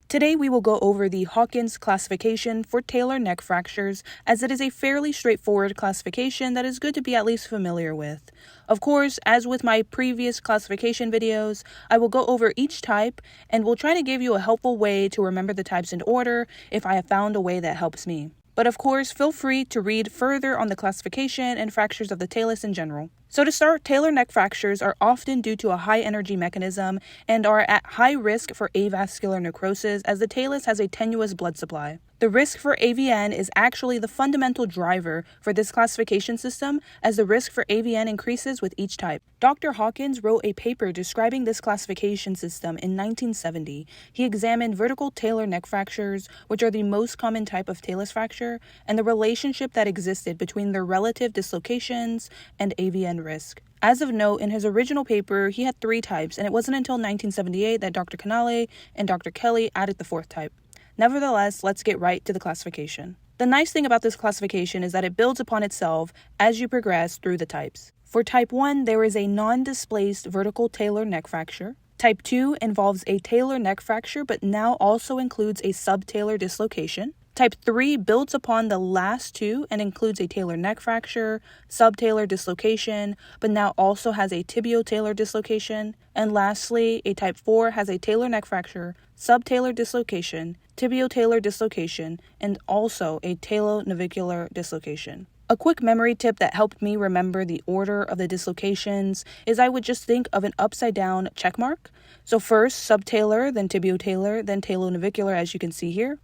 Today we will go over the Hawkins Classification for talar neck fractures, as it is a fairly straightforward classification that is good to be at least familiar with. Of course, as with my previous classification videos, I will go over each type and will try to give you a helpful way to remember the types in order if I have found a way that helps me. But of course, feel free to read further on the classification and fractures of the talus in general. So to start, talar neck fractures are often due to a high energy mechanism and are at high risk for avascular necrosis as the talus has a tenuous blood supply. The risk for AVN is actually the fundamental driver for this classification system, as the risk for AVN increases with each type. Dr. Hawkins wrote a paper describing this classification system in 1970. He examined vertical talar neck fractures, which are the most common type of talus fracture, and the relationship that existed between their relative dislocations and AVN risk. As of note, in his original paper, he had 3 types, and it wasn't until 1978 that Dr. Canale and Dr. Kelly added the 4th type. Nevertheless, let's get right to the classification. The nice thing about this classification is that it builds upon itself as you progress through the types. For type 1, there is a non-displaced vertical talar neck fracture. Type 2 involves a talar neck fracture but now also includes a subtalar dislocation. Type 3 builds upon the last 2 and includes a talar neck fracture, subtalar dislocation, but now also has a tibiotalar dislocation. And lastly, a type 4 has a talar neck fracture, subtalar dislocation, tibiotalar dislocation, and also a talonavicular dislocation. A quick memory tip that helped me remember the order of the dislocations is I would just think of an upside down check mark. So first subtalar, then tibiotalar, then talonavicular, as you can see here.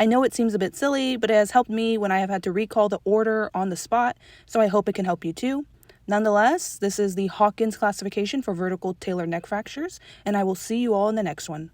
I know it seems a bit silly, but it has helped me when I have had to recall the order on the spot, so I hope it can help you too. Nonetheless, this is the Hawkins classification for vertical talar neck fractures, and I will see you all in the next one.